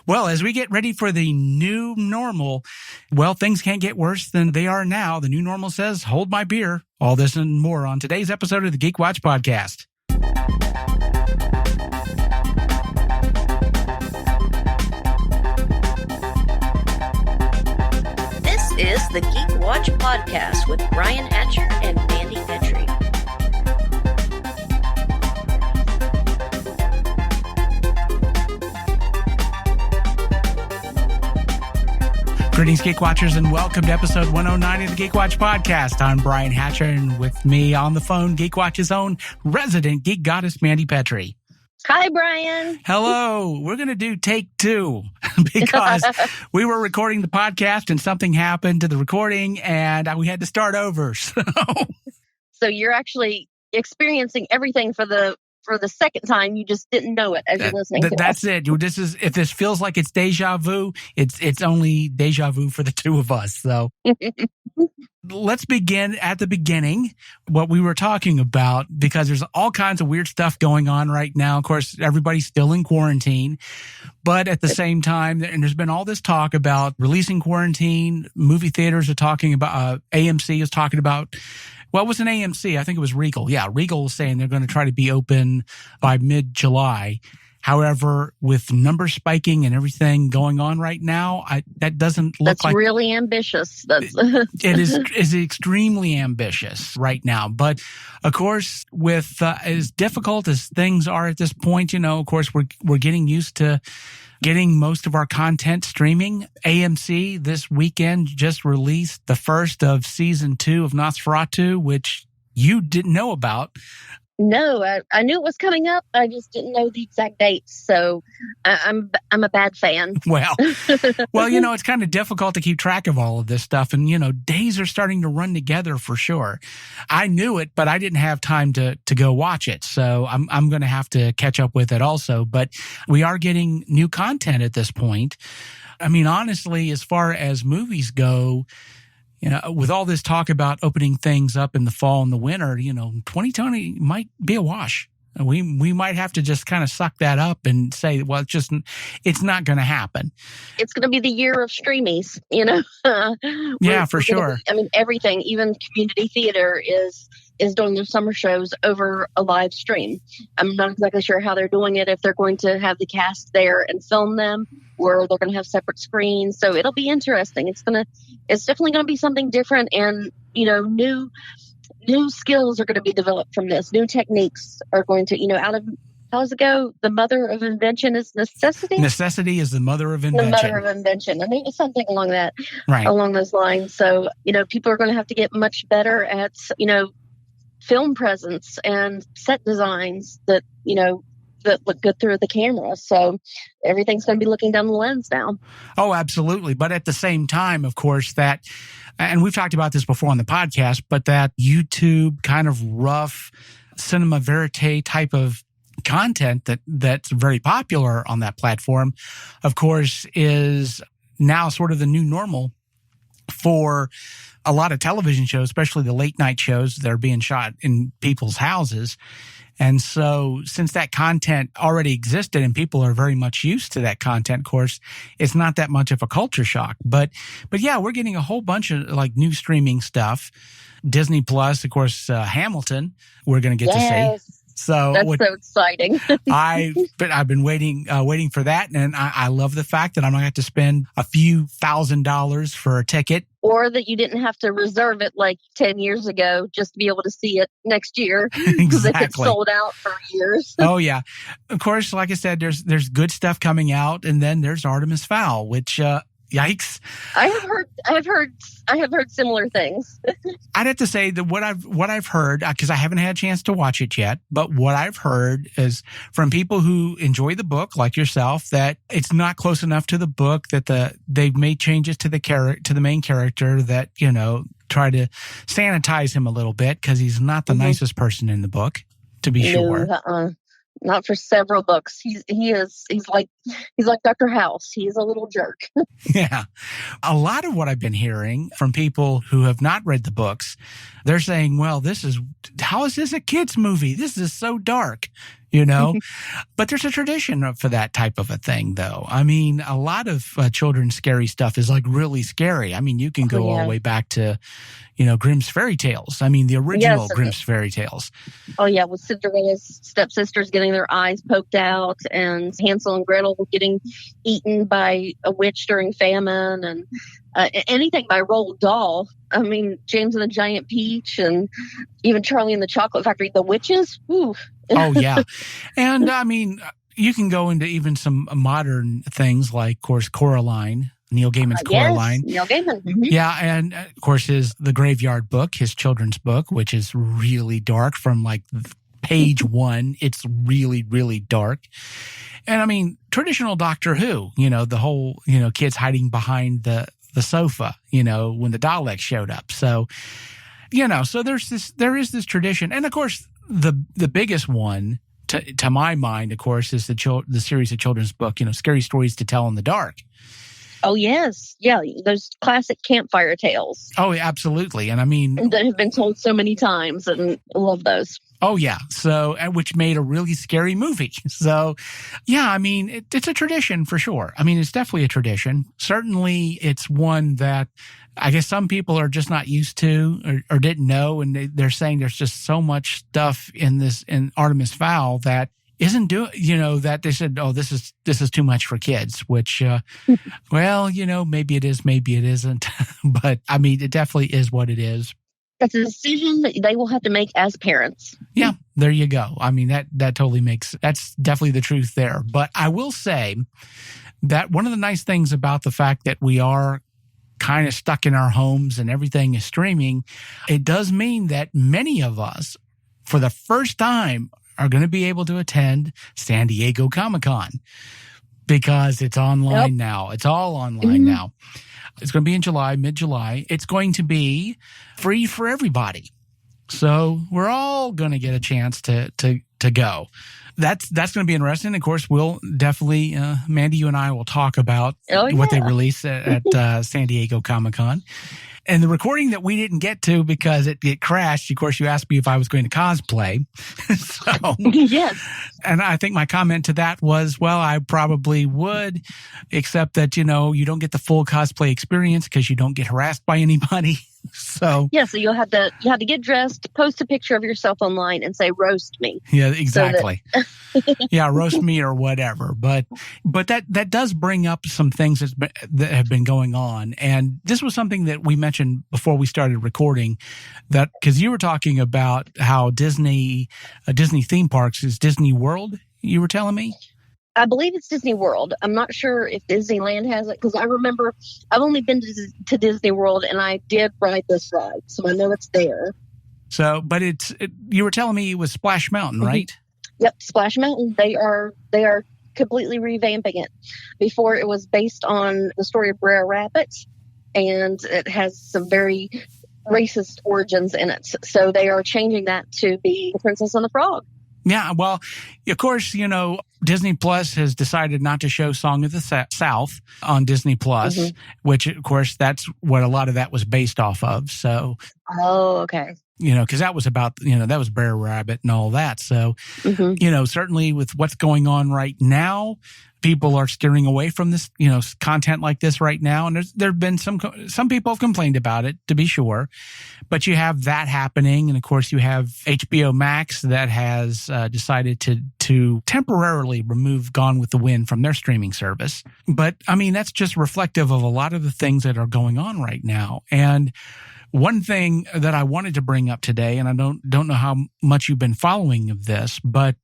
Well, as we get ready for the new normal, well, things can't get worse than they are now. The new normal says, hold my beer. All this and more on today's episode of the Geek Watch podcast. This is the Geek Watch podcast with Brian Hatcher and Mandy Petrie. Greetings, Geek Watchers, and welcome to episode 109 of the Geek Watch podcast. I'm Brian Hatcher, and with me on the phone, Geek Watch's own resident geek goddess, Mandy Petrie. Hi, Brian. Hello. We're going to do take two because we were recording the podcast and something happened to the recording and we had to start over. So you're actually experiencing everything for the second time. You just didn't know it as you're listening to that's us. it. If this feels like it's deja vu, it's only deja vu for the two of us. So let's begin at the beginning, what we were talking about, because there's all kinds of weird stuff going on right now. Of course, everybody's still in quarantine, but at the same time, and there's been all this talk about releasing quarantine. Movie theaters are talking about, AMC is talking about, well, it was an AMC. I think it was Regal. Yeah, Regal was saying they're going to try to be open by mid-July. However, with numbers spiking and everything going on right now, that doesn't look That's like... That's really ambitious. It is extremely ambitious right now. But, of course, with as difficult as things are at this point, of course, we're getting used to getting most of our content streaming. AMC this weekend just released the first of season 2 of Nosferatu, which you didn't know about. No, I knew it was coming up. I just didn't know the exact dates. So I'm a bad fan. Well, it's kind of difficult to keep track of all of this stuff. And, days are starting to run together for sure. I knew it, but I didn't have time to go watch it. So I'm going to have to catch up with it also. But we are getting new content at this point. I mean, honestly, as far as movies go, with all this talk about opening things up in the fall and the winter, 2020 might be a wash. We might have to just kind of suck that up and say, well, it's not going to happen. It's going to be the year of streamies, Yeah, for sure. Everything, even community theater is doing their summer shows over a live stream. I'm not exactly sure how they're doing it, if they're going to have the cast there and film them, or they're going to have separate screens. So it'll be interesting. It's definitely going to be something different, and new skills are going to be developed from this. New techniques are going to, out of, how does it go? The mother of invention is necessity? Necessity is the mother of invention. The mother of invention. I think it's something along right. Along those lines. So, people are going to have to get much better at, film presence and set designs that look good through the camera. So everything's going to be looking down the lens now. Oh, absolutely. But at the same time, of course, and we've talked about this before on the podcast, but that YouTube kind of rough cinema verite type of content that's very popular on that platform, of course, is now sort of the new normal for a lot of television shows, especially the late night shows that are being shot in people's houses. And so since that content already existed and people are very much used to that content, of course, it's not that much of a culture shock. But yeah, we're getting a whole bunch of new streaming stuff. Disney Plus, of course, Hamilton, we're going to get to see. So that's so exciting. I've been waiting for that, and I love the fact that I'm not going to have to spend a few $1,000s for a ticket. Or that you didn't have to reserve it like 10 years ago just to be able to see it next year. Exactly. It's sold out for years. Oh, yeah. Of course, like I said, there's good stuff coming out, and then there's Artemis Fowl, which... Yikes! I have heard similar things. I'd have to say that what I've heard, because I haven't had a chance to watch it yet, but what I've heard is from people who enjoy the book, like yourself, that it's not close enough to the book, that they've made changes to the main character that try to sanitize him a little bit because he's not the nicest person in the book, to be sure. Not for several books. He's like He's like Dr. House. He's a little jerk. Yeah. A lot of what I've been hearing from people who have not read the books, they're saying, well, how is this a kid's movie? This is so dark, But there's a tradition for that type of a thing, though. I mean, a lot of children's scary stuff is like really scary. I mean, you can go all the way back to, Grimm's fairy tales. I mean, the original Grimm's fairy tales. Oh, yeah, with Cinderella's stepsisters getting their eyes poked out and Hansel and Gretel getting eaten by a witch during famine and anything by Roald Dahl. I mean, James and the Giant Peach and even Charlie and the Chocolate Factory. The witches? Ooh. Oh, yeah. And, I mean, you can go into even some modern things like, of course, Coraline. Neil Gaiman's Coraline. Neil Gaiman. Mm-hmm. Yeah, and of course The Graveyard Book, his children's book, which is really dark from like page 1. It's really, really dark. And I mean, traditional Doctor Who, the whole, kids hiding behind the sofa, when the Daleks showed up. So, so there is this tradition. And of course, the biggest one to my mind, of course, is the series of children's book, Scary Stories to Tell in the Dark. Oh, yes. Yeah, those classic campfire tales. Oh, absolutely. And I mean, that have been told so many times, and I love those. Oh, yeah. So, which made a really scary movie. So, yeah, I mean, it's a tradition for sure. I mean, it's definitely a tradition. Certainly, it's one that I guess some people are just not used to or didn't know. And they're saying there's just so much stuff in Artemis Fowl that isn't that they said, oh, this is too much for kids, which, well, maybe it is, maybe it isn't. But I mean, it definitely is what it is. That's a decision that they will have to make as parents. Yeah, there you go. I mean, that totally that's definitely the truth there. But I will say that one of the nice things about the fact that we are kind of stuck in our homes and everything is streaming, it does mean that many of us, for the first time, are going to be able to attend San Diego Comic-Con because it's online now. It's all online now. It's going to be in July, mid-July. It's going to be free for everybody. So we're all going to get a chance to go. That's going to be interesting. Of course, we'll definitely, Mandy, you and I will talk about what they release at San Diego Comic-Con. And the recording that we didn't get to because it crashed, of course, you asked me if I was going to cosplay. So, yes. And I think my comment to that was, well, I probably would, except that, you don't get the full cosplay experience because you don't get harassed by anybody. So yeah, so you have to get dressed, post a picture of yourself online, and say roast me. Yeah, exactly. Yeah, roast me or whatever. But that does bring up some things that have been going on, and this was something that we mentioned before we started recording. That because you were talking about how Disney theme parks is Disney World. You were telling me. I believe it's Disney World. I'm not sure if Disneyland has it because I remember I've only been to Disney World and I did ride this ride, so I know it's there. So, but you were telling me it was Splash Mountain, right? Yep, Splash Mountain. They are completely revamping it. Before it was based on the story of Brer Rabbit, and it has some very racist origins in it. So they are changing that to be The Princess and the Frog. Yeah, well, of course, Disney Plus has decided not to show Song of the South on Disney Plus, which, of course, that's what a lot of that was based off of. So, oh, okay. Because that was about, that was Brer Rabbit and all that. So, certainly with what's going on right now, people are steering away from this, content like this right now. And there have been some people have complained about it, to be sure. But you have that happening. And of course, you have HBO Max that has decided to temporarily remove Gone with the Wind from their streaming service. But I mean, that's just reflective of a lot of the things that are going on right now. And one thing that I wanted to bring up today, and I don't know how much you've been following of this, but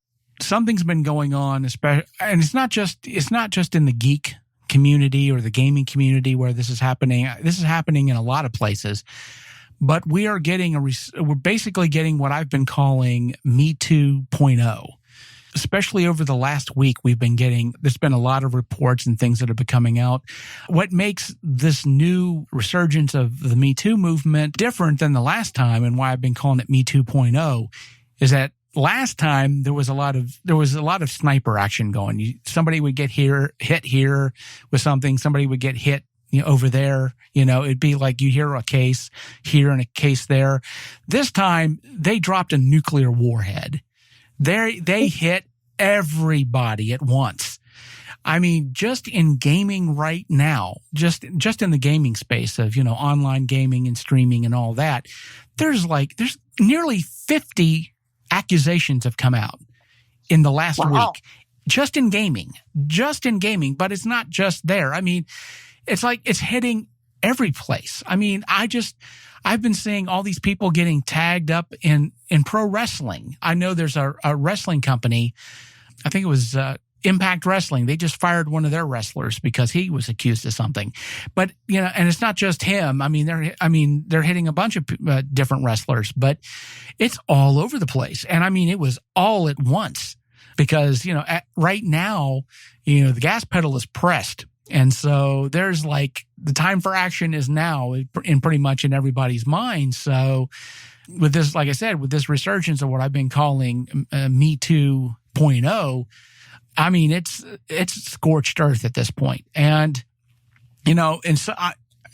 something's been going on, and it's not just in the geek community or the gaming community where this is happening. This is happening in a lot of places, but we're basically getting what I've been calling Me 2.0. Especially over the last week, there's been a lot of reports and things that have been coming out. What makes this new resurgence of the Me Too movement different than the last time, and why I've been calling it Me 2.0, is that last time there was a lot of sniper action going. Somebody would get hit here with something. Somebody would get hit, over there. It'd be like you hear a case here and a case there. This time they dropped a nuclear warhead. They hit everybody at once. I mean, just in gaming right now, just in the gaming space of, online gaming and streaming and all that, there's nearly 50 accusations have come out in the last week, just in gaming, but it's not just there. I mean, it's like it's hitting every place. I mean, I've been seeing all these people getting tagged up in pro wrestling. I know there's a wrestling company, I think it was Impact Wrestling. They just fired one of their wrestlers because he was accused of something. But, and it's not just him. I mean, they're hitting a bunch of different wrestlers, but it's all over the place. And I mean, it was all at once because, right now, the gas pedal is pressed. And so there's the time for action is now in pretty much in everybody's mind. So with this, like I said, with this resurgence of what I've been calling Me Too 2.0, I mean, it's scorched earth at this point. And, and so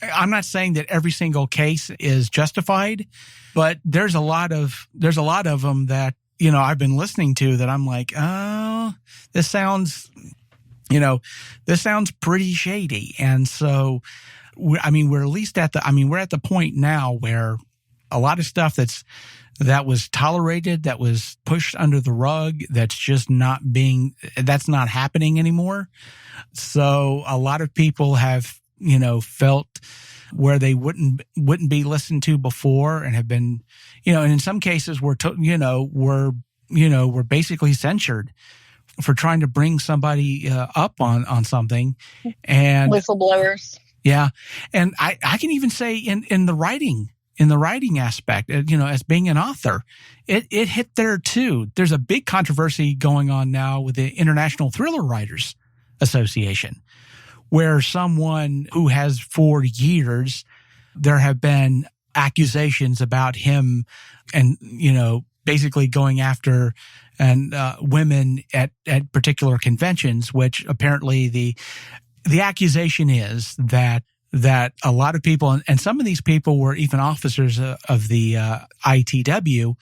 I'm not saying that every single case is justified, but there's a lot of them that, I've been listening to that I'm like, oh, this sounds pretty shady. And so, we're at the point now where a lot of stuff that was tolerated, that was pushed under the rug, that's not happening anymore. So a lot of people have, felt where they wouldn't be listened to before and have been, and in some cases were basically censured for trying to bring somebody up on something. And whistleblowers. Yeah. And I can even say in the writing aspect, as being an author, it hit there too. There's a big controversy going on now with the International Thriller Writers Association, where someone who has for years, there have been accusations about him and, basically going after women at particular conventions, which apparently the accusation is that a lot of people, and some of these people were even officers of the ITW,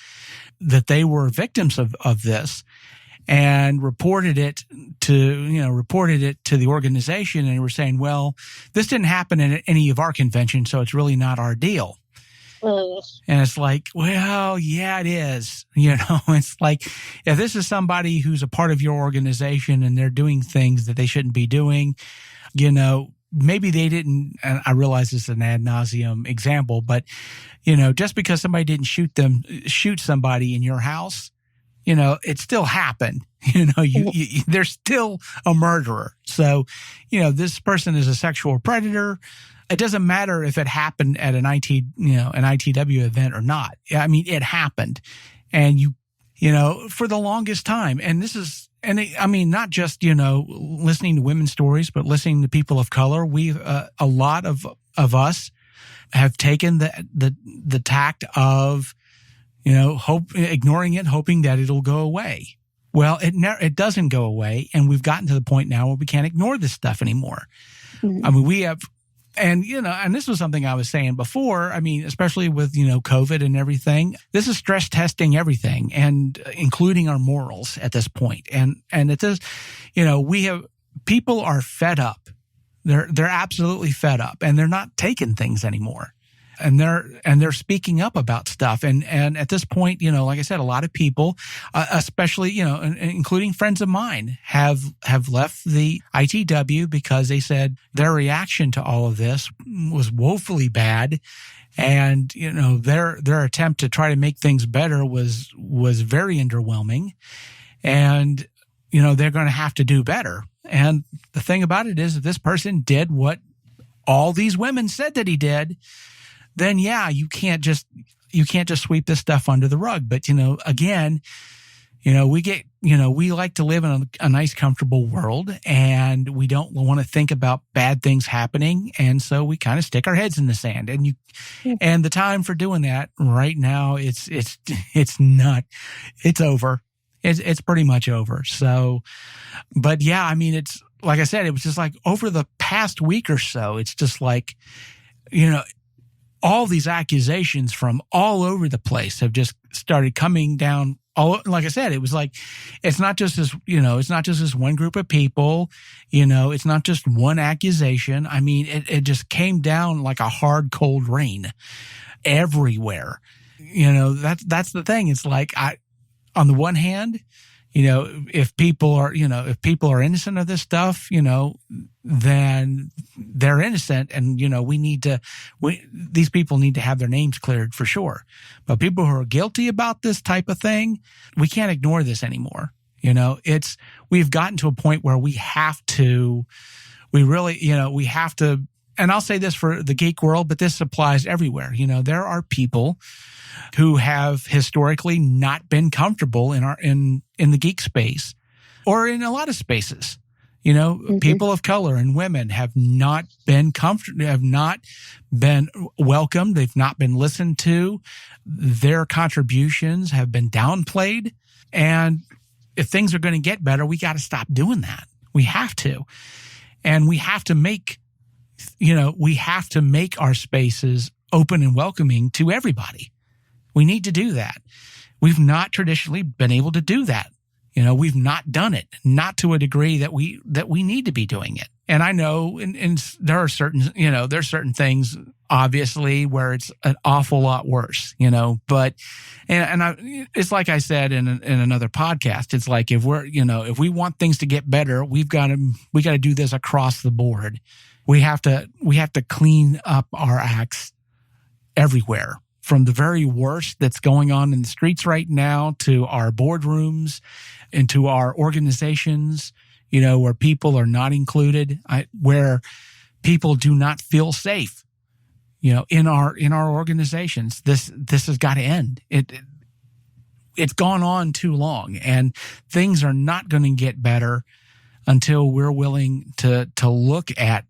that they were victims of this and reported it to the organization, and were saying, well, this didn't happen at any of our conventions, so it's really not our deal. And it's like, well, yeah, it is. It's like, if this is somebody who's a part of your organization and they're doing things that they shouldn't be doing, maybe they didn't, and I realize this is an ad nauseum example, but, just because somebody didn't shoot somebody in your house, it still happened. They're still a murderer. So, this person is a sexual predator. It doesn't matter if it happened at an ITW event or not. I mean, it happened. And for the longest time, and this is, not just, listening to women's stories, but listening to people of color, a lot of us have taken the tact of, ignoring it, hoping that it'll go away. Well, it doesn't go away. And we've gotten to the point now where we can't ignore this stuff anymore. Mm-hmm. I mean, we have, and, and this was something I was saying before. I mean, especially with, COVID and everything, this is stress testing everything, and including our morals at this point. And it is, people are fed up. They're absolutely fed up, and they're not taking things anymore. And they're speaking up about stuff. And at this point, like I said, a lot of people, especially, including friends of mine, have left the ITW because they said their reaction to all of this was woefully bad. And, their attempt to try to make things better was very underwhelming. And, they're going to have to do better. And the thing about it is, if this person did what all these women said that he did, then yeah, you can't just sweep this stuff under the rug. But, again, We like to live in a nice, comfortable world, and we don't want to think about bad things happening. And so we kind of stick our heads in the sand. And the time for doing that right now, it's over. It's pretty much over. So, but yeah, I mean, it's like I said, it was just like over the past week or so, it's just like, all these accusations from all over the place have just started coming down. Like I said, it was like, it's not just this one group of people, it's not just one accusation. I mean, it just came down like a hard, cold rain everywhere. That's the thing. It's like, on the one hand, if people are innocent of this stuff, then they're innocent, and these people need to have their names cleared for sure. But people who are guilty about this type of thing, we can't ignore this anymore. We've gotten to a point where we have to, and I'll say this for the geek world, but this applies everywhere. There are people who have historically not been comfortable in the geek space, or in a lot of spaces. People of color and women have not been comfortable, have not been welcomed. They've not been listened to. Their contributions have been downplayed. And if things are going to get better, we got to stop doing that. We have to. And we have to make our spaces open and welcoming to everybody. We need to do that. We've not traditionally been able to do that. We've not done it, not to a degree that we need to be doing it. And I know, and there are certain things, obviously, where it's an awful lot worse, but, it's like I said in another podcast, it's like, if we want things to get better, we got to do this across the board. We have to clean up our acts everywhere, from the very worst that's going on in the streets right now to our boardrooms and to our organizations, where people are not included, where people do not feel safe, in our organizations. This has got to end. It's gone on too long, and things are not going to get better until we're willing to look at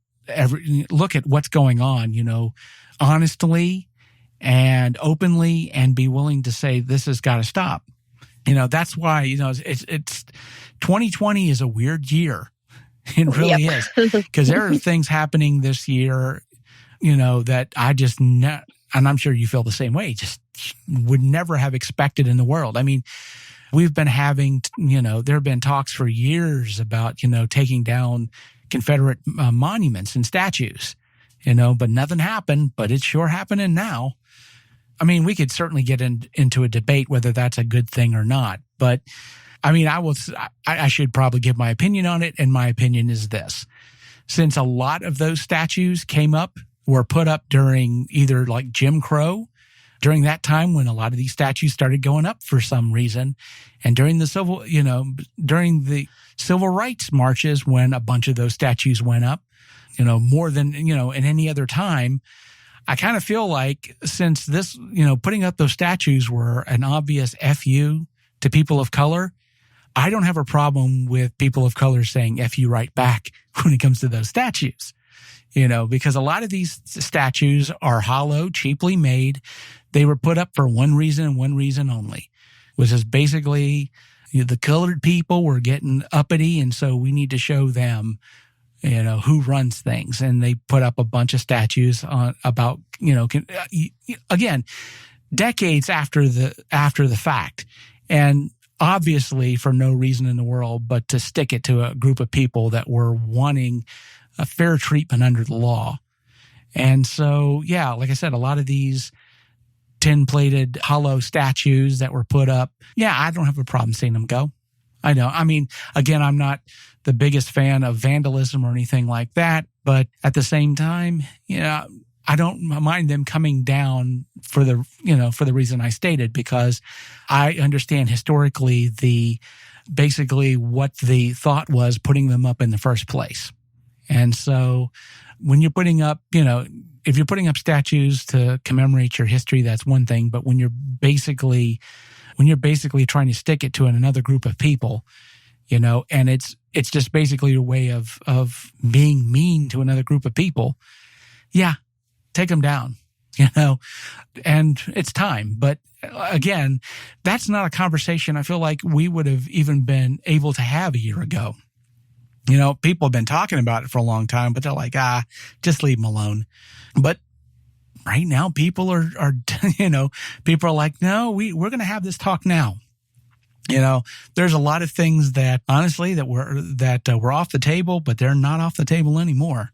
what's going on, honestly and openly, and be willing to say, this has got to stop. That's why, it's 2020 is a weird year. It really is, because there are things happening this year, that I just, and I'm sure you feel the same way, just would never have expected in the world. I mean, we've been having, there have been talks for years about, taking down Confederate monuments and statues, but nothing happened. But it's sure happening now. I mean, we could certainly get into a debate whether that's a good thing or not. But I mean, I should probably give my opinion on it. And my opinion is this: since a lot of those statues were put up during either like Jim Crow, during that time when a lot of these statues started going up for some reason, and during the civil rights marches when a bunch of those statues went up, more than, in any other time, I kind of feel like since this, putting up those statues were an obvious FU to people of color, I don't have a problem with people of color saying FU right back when it comes to those statues, because a lot of these statues are hollow, cheaply made. They were put up for one reason and one reason only, which is basically the colored people were getting uppity, and so we need to show them who runs things. And they put up a bunch of statues on about, again, decades after the fact. And obviously for no reason in the world, but to stick it to a group of people that were wanting a fair treatment under the law. And so, yeah, like I said, a lot of these tin-plated hollow statues that were put up, yeah, I don't have a problem seeing them go. I know. I mean, again, I'm not the biggest fan of vandalism or anything like that, but at the same time, I don't mind them coming down for the reason I stated, because I understand historically basically what the thought was putting them up in the first place. And so when you're putting up, if you're putting up statues to commemorate your history, that's one thing. But when you're basically when you're basically trying to stick it to another group of people, and it's just basically a way of being mean to another group of people. Yeah, take them down, and it's time. But again, that's not a conversation I feel like we would have even been able to have a year ago. People have been talking about it for a long time, but they're like, just leave them alone. But right now, people are people are like, no, we're going to have this talk now. There's a lot of things that honestly that were off the table, but they're not off the table anymore.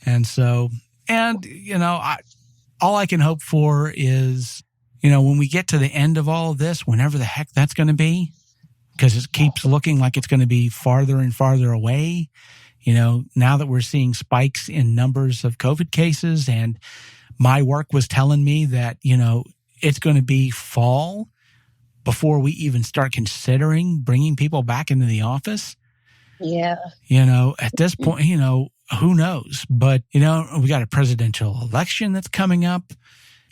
And so, all I can hope for is, when we get to the end of all of this, whenever the heck that's going to be, because it keeps looking like it's going to be farther and farther away. Now that we're seeing spikes in numbers of COVID cases, and my work was telling me that, it's going to be fall before we even start considering bringing people back into the office. Yeah. At this point, who knows? But, we got a presidential election that's coming up,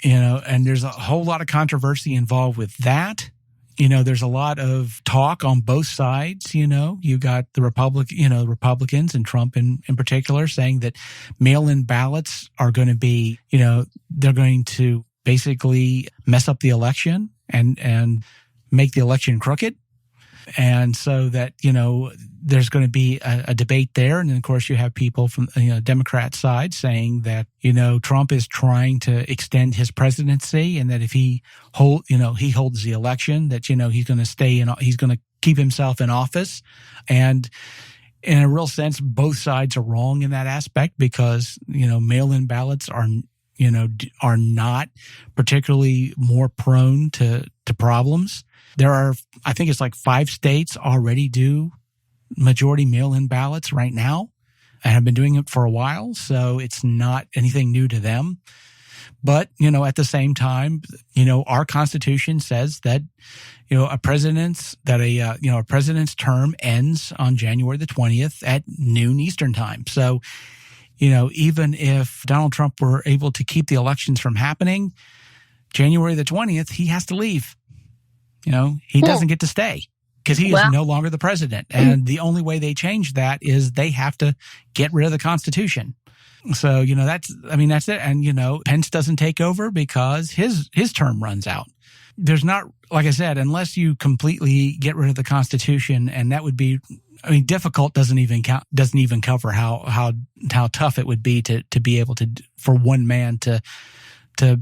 and there's a whole lot of controversy involved with that. There's a lot of talk on both sides. You got the Republicans and Trump in particular saying that mail-in ballots are going to be, they're going to basically mess up the election and make the election crooked. And so that, there's going to be a debate there. And then, of course, you have people from, Democrat side saying that, Trump is trying to extend his presidency, and that if he holds the election, that, he's going to he's going to keep himself in office. And in a real sense, both sides are wrong in that aspect, because, mail-in ballots are not particularly more prone to problems. There are, I think it's like 5 states already do majority mail-in ballots right now and have been doing it for a while. So it's not anything new to them. But, at the same time, our Constitution says that, a president's term ends on January the 20th at noon Eastern time. So, even if Donald Trump were able to keep the elections from happening, January the 20th, he has to leave. He doesn't get to stay because he is no longer the president. And the only way they change that is they have to get rid of the Constitution. So, that's it. And, Pence doesn't take over because his term runs out. There's not, like I said, unless you completely get rid of the Constitution, and that would be, difficult doesn't even cover how tough it would be to be able to, for one man to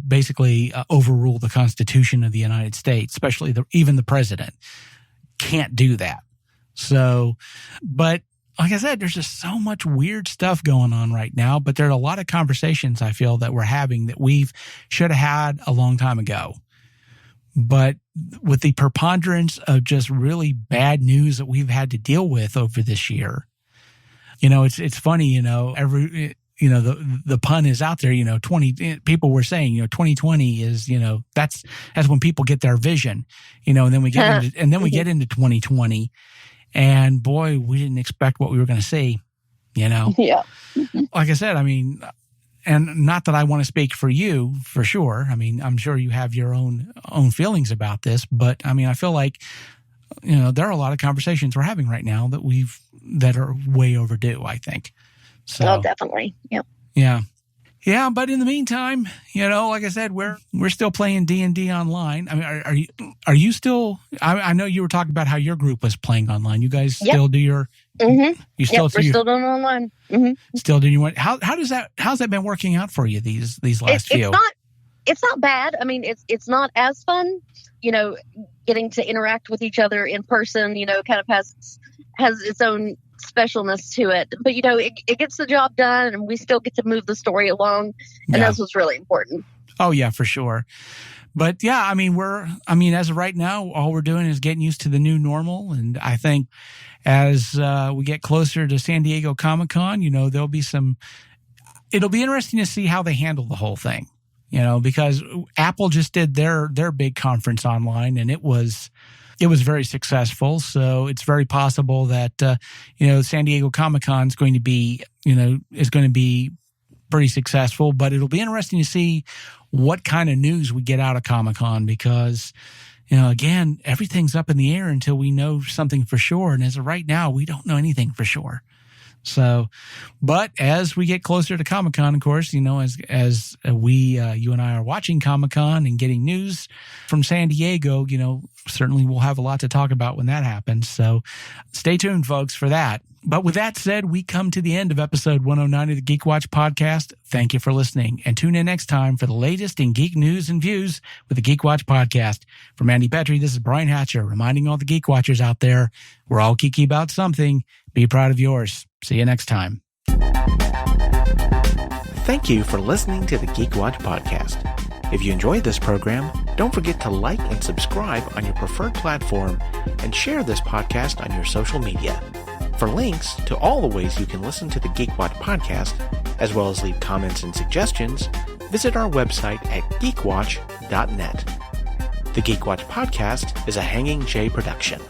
basically overrule the Constitution of the United States, especially even the president can't do that. So, but like I said, there's just so much weird stuff going on right now, but there are a lot of conversations I feel that we're having that we've should have had a long time ago. But with the preponderance of just really bad news that we've had to deal with over this year, it's funny, the pun is out there, 20 people were saying, 2020 is, that's when people get their vision, and then we get into 2020, and boy, we didn't expect what we were going to see, Yeah. Like I said, and not that I want to speak for you for sure. I'm sure you have your own feelings about this, but I feel like, there are a lot of conversations we're having right now that are way overdue, I think. So, oh, definitely. Yep. Yeah. Yeah. But in the meantime, like I said, we're still playing D&D online. Are you still, I know you were talking about how your group was playing online. You guys still do your, we're still doing online. Mm-hmm. Still doing your, how's that been working out for you these last few? It's not bad. It's not as fun, getting to interact with each other in person, kind of has its own specialness to it, but it gets the job done, and we still get to move the story along, and that's what's really important. Oh yeah, for sure. But yeah, as of right now, all we're doing is getting used to the new normal, and I think as we get closer to San Diego Comic-Con, it'll be interesting to see how they handle the whole thing, because Apple just did their big conference online, and it was very successful. So it's very possible that, San Diego Comic-Con is going to be pretty successful, but it'll be interesting to see what kind of news we get out of Comic-Con, because, again, everything's up in the air until we know something for sure. And as of right now, we don't know anything for sure. So, but as we get closer to Comic-Con, of course, as you and I are watching Comic-Con and getting news from San Diego, certainly we'll have a lot to talk about when that happens. So stay tuned, folks, for that. But with that said, we come to the end of episode 109 of the Geek Watch podcast. Thank you for listening, and tune in next time for the latest in geek news and views with the Geek Watch podcast. For Mandy Petrie, this is Brian Hatcher reminding all the Geek Watchers out there, we're all geeky about something. Be proud of yours. See you next time. Thank you for listening to the Geek Watch podcast. If you enjoyed this program, don't forget to like and subscribe on your preferred platform and share this podcast on your social media. For links to all the ways you can listen to the Geek Watch podcast, as well as leave comments and suggestions, visit our website at geekwatch.net. The Geek Watch podcast is a Hanging J production.